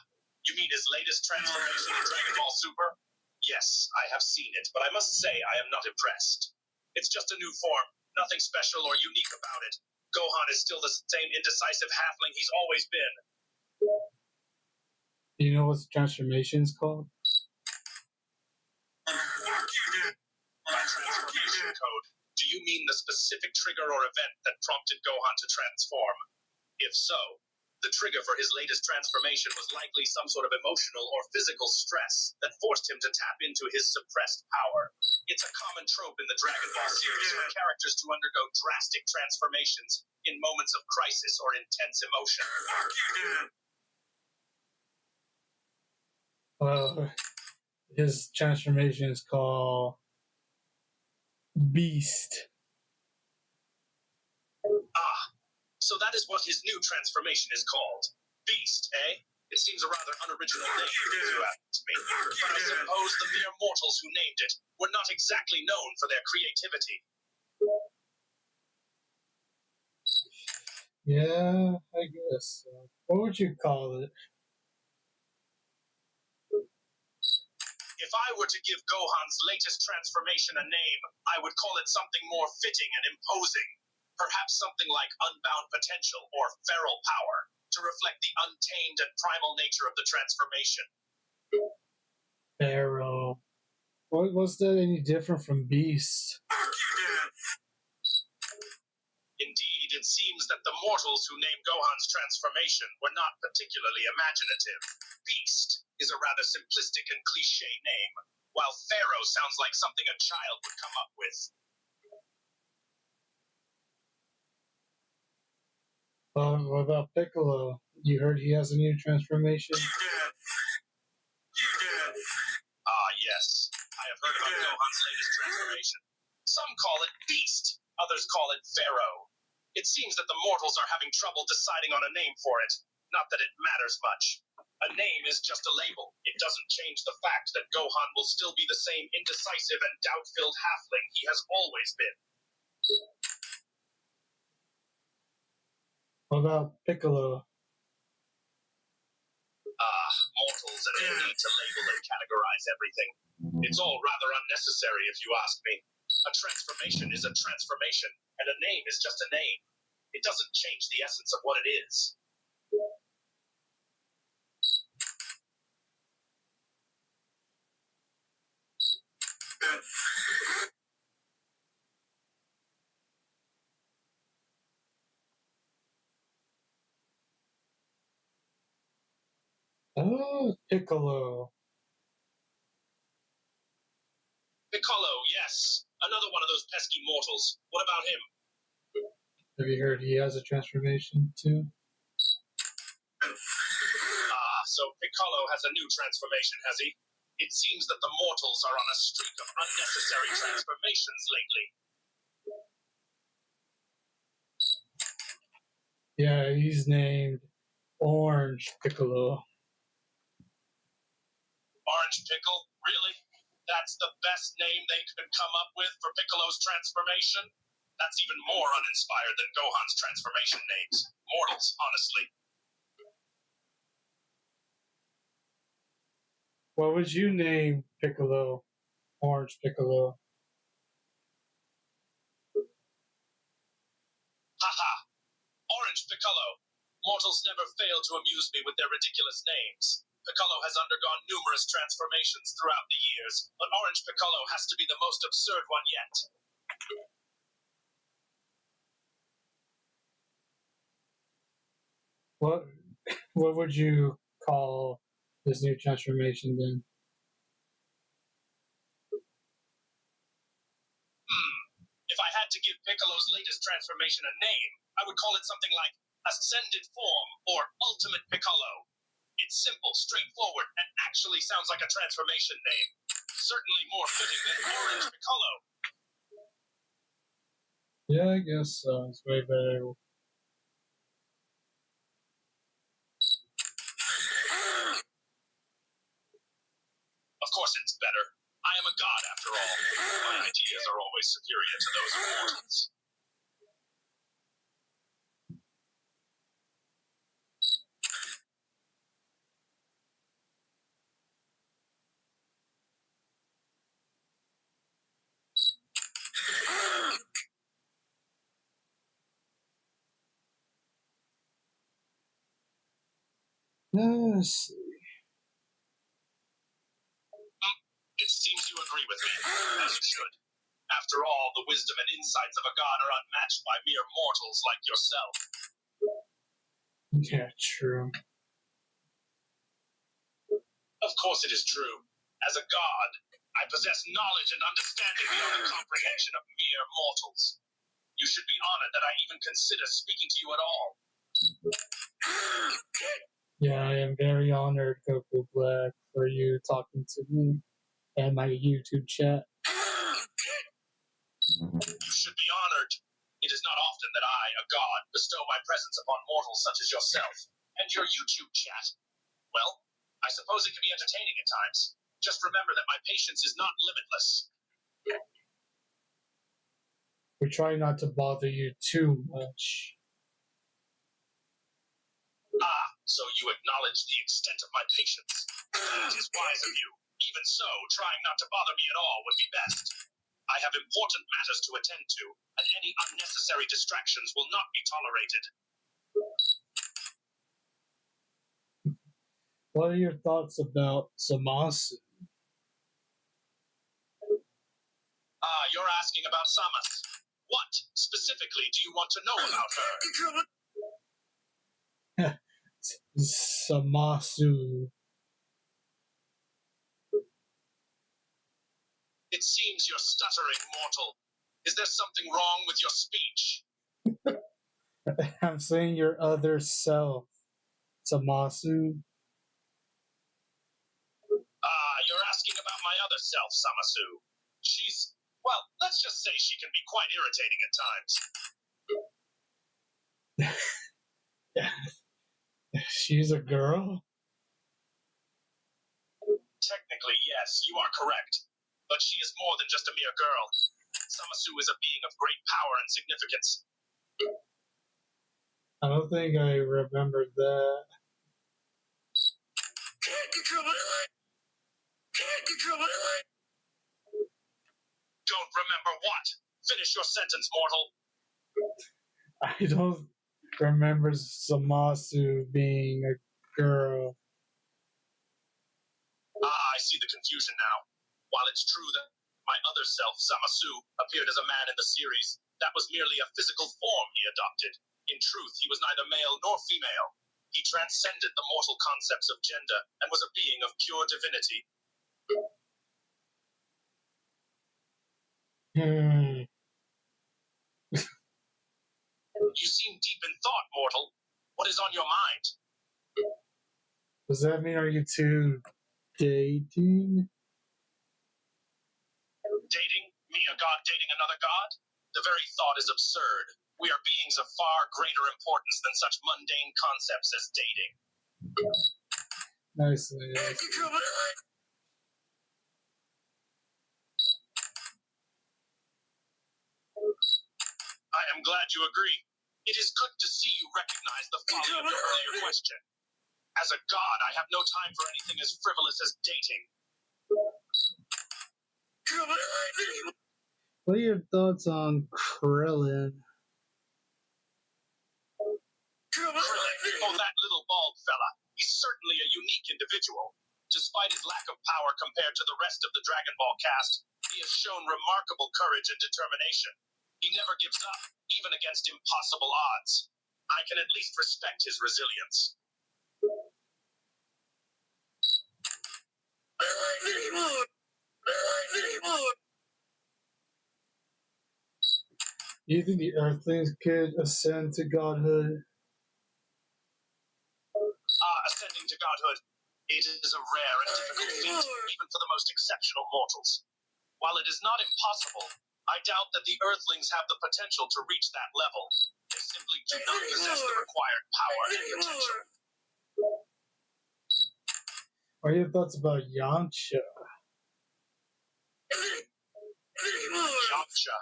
you mean his latest transformation in Dragon Ball Super? Yes, I have seen it, but I must say I am not impressed. It's just a new form, nothing special or unique about it. Gohan is still the same indecisive halfling he's always been. Do you know what the transformation is called? By transformation code, do you mean the specific trigger or event that prompted Gohan to transform? If so, the trigger for his latest transformation was likely some sort of emotional or physical stress that forced him to tap into his suppressed power. It's a common trope in the Dragon Ball series for characters to undergo drastic transformations in moments of crisis or intense emotion. Well, his transformation is called Beast. Ah, so that is what his new transformation is called. Beast, eh? It seems a rather unoriginal name, as you asked me. But I suppose the mere mortals who named it were not exactly known for their creativity. Yeah, I guess. What would you call it? If I were to give Gohan's latest transformation a name, I would call it something more fitting and imposing. Perhaps something like Unbound Potential or Feral Power, to reflect the untamed and primal nature of the transformation. Pharaoh. What was that any different from Beast? Indeed, it seems that the mortals who named Gohan's transformation were not particularly imaginative. Beast is a rather simplistic and cliche name, while Pharaoh sounds like something a child would come up with. What about Piccolo? You heard he has a new transformation? Ah, yes. I have heard about Gohan's latest transformation. Some call it Beast, others call it Pharaoh. It seems that the mortals are having trouble deciding on a name for it. Not that it matters much. A name is just a label. It doesn't change the fact that Gohan will still be the same indecisive and doubt-filled halfling he has always been. What about Piccolo? Ah, mortals and their need to label and categorize everything. It's all rather unnecessary if you ask me. A transformation is a transformation, and a name is just a name. It doesn't change the essence of what it is. Oh, Piccolo. Piccolo, yes. Another one of those pesky mortals. What about him? Have you heard he has a transformation too? Ah, so Piccolo has a new transformation, has he? It seems that the mortals are on a streak of unnecessary transformations lately. Yeah, he's named Orange Piccolo. Orange Pickle? Really? That's the best name they could come up with for Piccolo's transformation? That's even more uninspired than Gohan's transformation names. Mortals, honestly. What would you name Piccolo? Orange Piccolo. Haha. Orange Piccolo. Mortals never fail to amuse me with their ridiculous names. Piccolo has undergone numerous transformations throughout the years, but Orange Piccolo has to be the most absurd one yet. What would you call this new transformation then? If I had to give Piccolo's latest transformation a name, I would call it something like Ascended Form or Ultimate Piccolo. It's simple, straightforward, and actually sounds like a transformation name. Certainly more fitting than Orange Piccolo. Yeah, I guess so. It's way better. Of course it's better. I am a god after all. My ideas are always superior to those of mortals. Yes. It seems you agree with me, as you should. After all, the wisdom and insights of a god are unmatched by mere mortals like yourself. Yeah, true. Of course it is true. As a god, I possess knowledge and understanding beyond the comprehension of mere mortals. You should be honored that I even consider speaking to you at all. Yeah, I am very honored, Goku Black, for you talking to me and my YouTube chat. You should be honored. It is not often that I, a god, bestow my presence upon mortals such as yourself. And your YouTube chat, well, I suppose it can be entertaining at times. Just remember that my patience is not limitless. We try not to bother you too much. Ah, so you acknowledge the extent of my patience. That is wise of you. Even so, trying not to bother me at all would be best. I have important matters to attend to, and any unnecessary distractions will not be tolerated. What are your thoughts about Zamasu? Ah, you're asking about Samus. What, specifically, do you want to know about her? Zamasu. It seems you're stuttering, mortal. Is there something wrong with your speech? I'm saying your other self, Zamasu. Ah, you're asking about my other self, Samasu. She's, well, let's just say she can be quite irritating at times. She's a girl? Technically, yes, you are correct. But she is more than just a mere girl. Samasu is a being of great power and significance. I don't think I remember that. Don't remember what? Finish your sentence, mortal. I don't remember Zamasu being a girl. Ah, I see the confusion now. While it's true that my other self, Zamasu, appeared as a man in the series, that was merely a physical form he adopted. In truth, he was neither male nor female. He transcended the mortal concepts of gender and was a being of pure divinity. You seem deep in thought, mortal. What is on your mind? Does that mean are you two dating? Dating? Me, a god dating another god? The very thought is absurd. We are beings of far greater importance than such mundane concepts as dating. Nicely. I am glad you agree. It is good to see you recognize the folly of your earlier question. As a god, I have no time for anything as frivolous as dating. What are your thoughts on Krillin? Oh, that little bald fella. He's certainly a unique individual. Despite his lack of power compared to the rest of the Dragon Ball cast, he has shown remarkable courage and determination. He never gives up, even against impossible odds. I can at least respect his resilience. Do you think the Earthlings could ascend to godhood? Ascending to godhood. It is a rare and difficult feat, even for the most exceptional mortals. While it is not impossible, I doubt that the Earthlings have the potential to reach that level. They simply do not possess the required power and potential. What are your thoughts about Yamcha? Yamcha.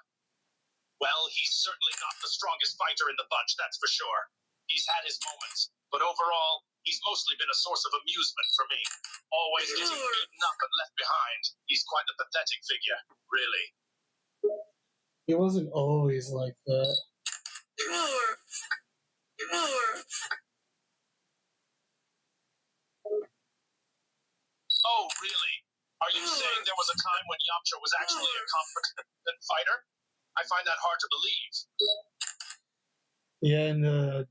Well, he's certainly not the strongest fighter in the bunch, that's for sure. He's had his moments, but overall, he's mostly been a source of amusement for me. Always getting beaten up and left behind. He's quite a pathetic figure, really. He wasn't always like that. Oh, really? Are you saying there was a time when Yamcha was actually a competent fighter? I find that hard to believe. Yeah, in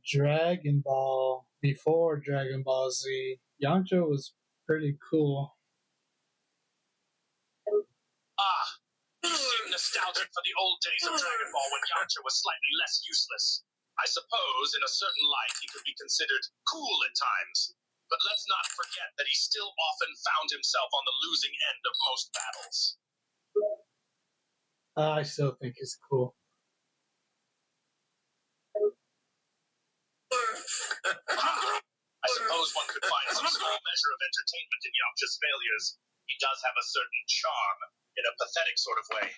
Dragon Ball, before Dragon Ball Z, Yamcha was pretty cool. You seem nostalgic for the old days of Dragon Ball when Yamcha was slightly less useless. I suppose, in a certain light, he could be considered cool at times. But let's not forget that he still often found himself on the losing end of most battles. I still think he's cool. I suppose one could find some small measure of entertainment in Yamcha's failures. He does have a certain charm, in a pathetic sort of way.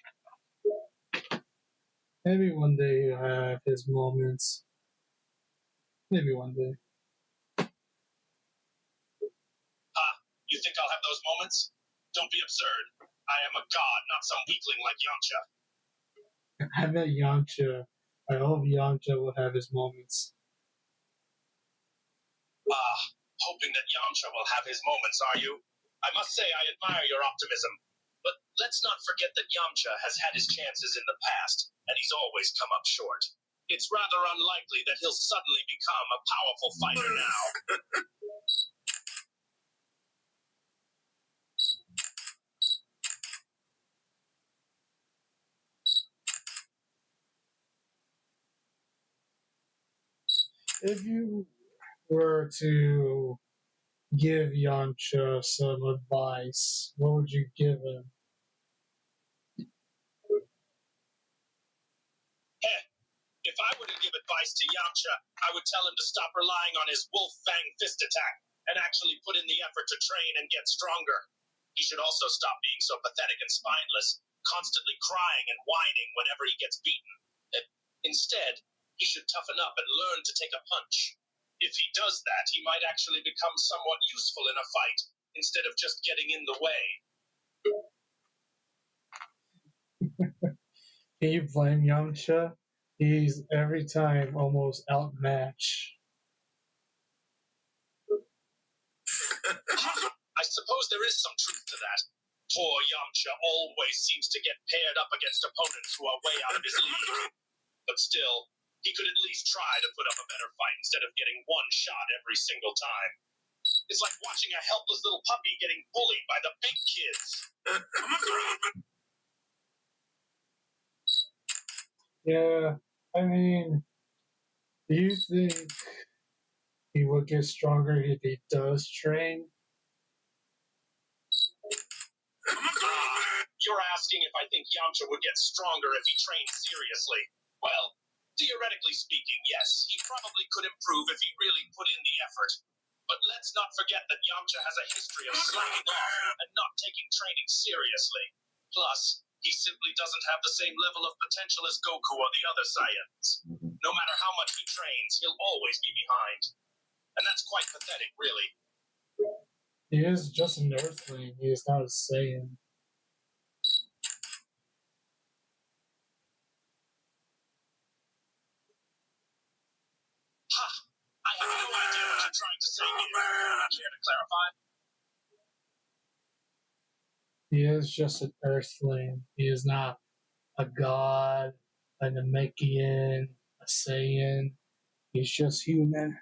Maybe one day he'll have his moments. Maybe one day. You think I'll have those moments? Don't be absurd. I am a god, not some weakling like Yamcha. I met Yamcha. I hope Yamcha will have his moments. Hoping that Yamcha will have his moments, are you? I must say I admire your optimism. But let's not forget that Yamcha has had his chances in the past, and he's always come up short. It's rather unlikely that he'll suddenly become a powerful fighter now. If you were to give Yamcha some advice, what would you give him? If I were to give advice to Yamcha, I would tell him to stop relying on his wolf fang fist attack and actually put in the effort to train and get stronger. He should also stop being so pathetic and spineless, constantly crying and whining whenever he gets beaten. Instead, he should toughen up and learn to take a punch. If he does that, he might actually become somewhat useful in a fight, instead of just getting in the way. Can you blame Yamcha? He's every time almost outmatched. I suppose there is some truth to that. Poor Yamcha always seems to get paired up against opponents who are way out of his league. But still, he could at least try to put up a better fight instead of getting one shot every single time. It's like watching a helpless little puppy getting bullied by the big kids. Yeah, I mean, do you think he will get stronger if he does train? You're asking if I think Yamcha would get stronger if he trained seriously. Well, Theoretically speaking, yes, he probably could improve if he really put in the effort. But let's not forget that Yamcha has a history of slacking off and not taking training seriously. Plus, he simply doesn't have the same level of potential as Goku or the other Saiyans. No matter how much he trains, he'll always be behind. And that's quite pathetic, really. He is just an Earthling. He is not a Saiyan. Ha! I have no idea what you're trying to say here. Care to clarify? He is just an Earthling. He is not a god, a Namekian, a Saiyan. He's just human.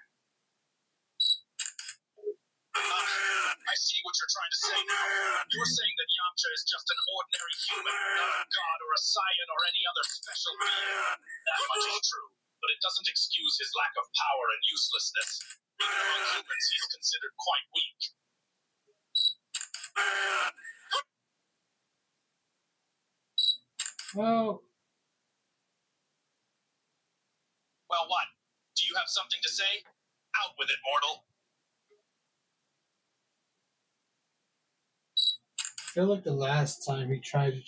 I see what you're trying to say now. You're saying that Yamcha is just an ordinary human, not a god or a Saiyan or any other special being. That much is true, but it doesn't excuse his lack of power and uselessness. Even among humans, he's considered quite weak. Well, Well, what? Do you have something to say? Out with it, mortal. I feel like the last time he tried to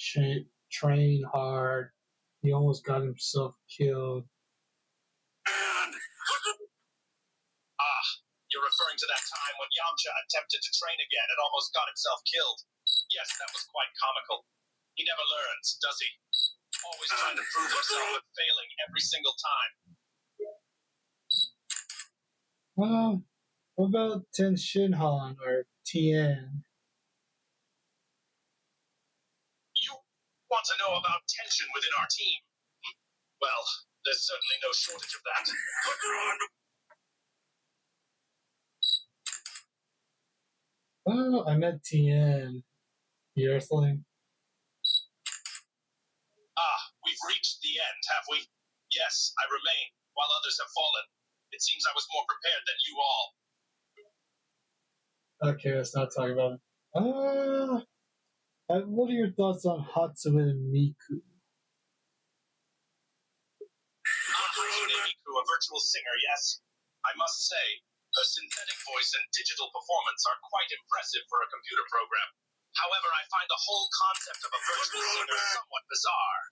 train hard, he almost got himself killed. Ah, you're referring to that time when Yamcha attempted to train again and almost got himself killed. Yes, that was quite comical. He never learns, does he? Always trying to prove himself but failing every single time. Well, what about Ten Shinhan or Tien? You want to know about tension within our team? Well, there's certainly no shortage of that. Oh, I met Tien. The Earthling. Ah, we've reached the end, have we? Yes, I remain, while others have fallen. It seems I was more prepared than you all. Okay, let's not talk about it. What are your thoughts on Hatsune and Miku? Hatsune Miku, a virtual singer, yes. I must say, her synthetic voice and digital performance are quite impressive for a computer program. However, I find the whole concept of a virtual singer somewhat bizarre.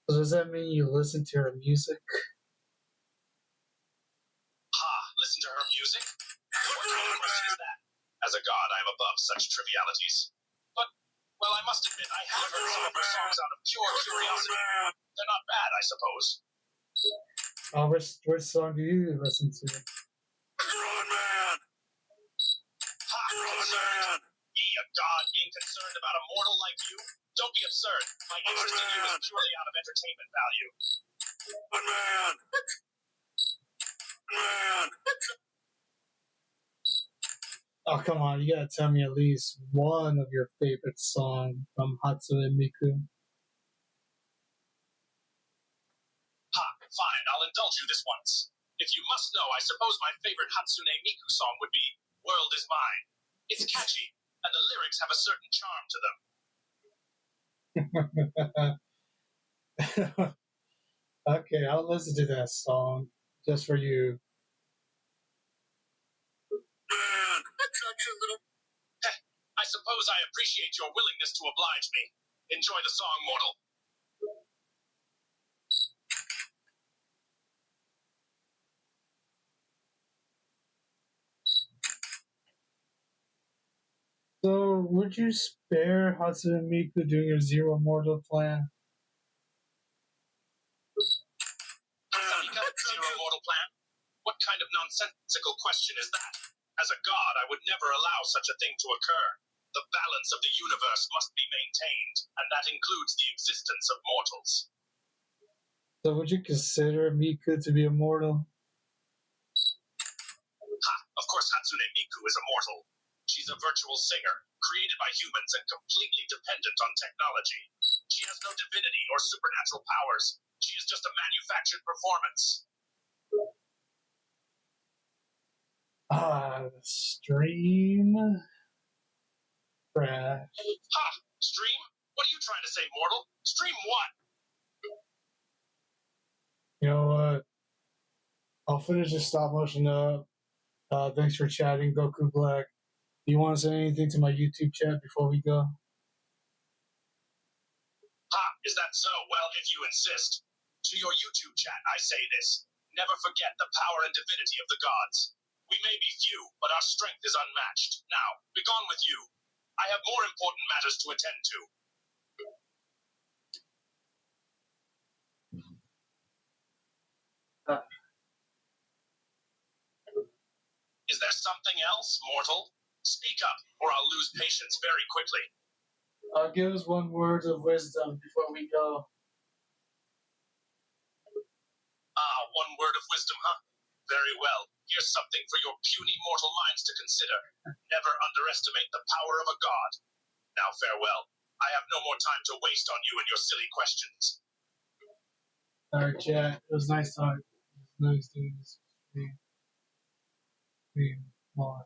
So does that mean you listen to her music? Listen to her music? What kind of question is that? As a god, I am above such trivialities. But, well, I must admit, I have heard some of her songs out of pure curiosity. They're not bad, I suppose. Which song do you listen to? Ye, a god being concerned about a mortal like you? Don't be absurd. My interest in you is purely out of entertainment value. Oh, come on, you gotta tell me at least one of your favorite songs from Hatsune Miku. Fine, I'll indulge you this once. If you must know, I suppose my favorite Hatsune Miku song would be World Is Mine. It's catchy, and the lyrics have a certain charm to them. Okay, I'll listen to that song just for you. I suppose I appreciate your willingness to oblige me. Enjoy the song, mortal. So, would you spare Hatsune Miku doing your Zero Mortal plan? Zero mortal plan? What kind of nonsensical question is that? As a god, I would never allow such a thing to occur. The balance of the universe must be maintained, and that includes the existence of mortals. So, would you consider Miku to be immortal? Of course, Hatsune Miku is immortal. She's a virtual singer, created by humans and completely dependent on technology. She has no divinity or supernatural powers. She is just a manufactured performance. The stream. Crash. Ha! Stream? What are you trying to say, mortal? Stream what? You know what? I'll finish this stop motion up. Thanks for chatting, Goku Black. Do you want to say anything to my YouTube chat before we go? Ha! Is that so? Well, if you insist. To your YouTube chat, I say this. Never forget the power and divinity of the gods. We may be few, but our strength is unmatched. Now, begone with you. I have more important matters to attend to. Is there something else, mortal? Speak up, or I'll lose patience very quickly. Give us one word of wisdom before we go. One word of wisdom, huh? Very well. Here's something for your puny mortal minds to consider. Never underestimate the power of a god. Now farewell. I have no more time to waste on you and your silly questions. Alright, chat. It was nice talking. It was nice doing this. Maybe tomorrow.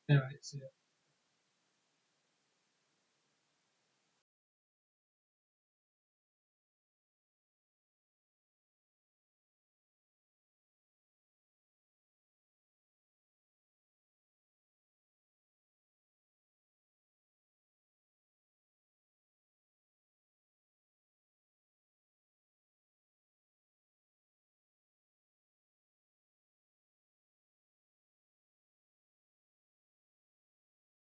Anyway, see ya.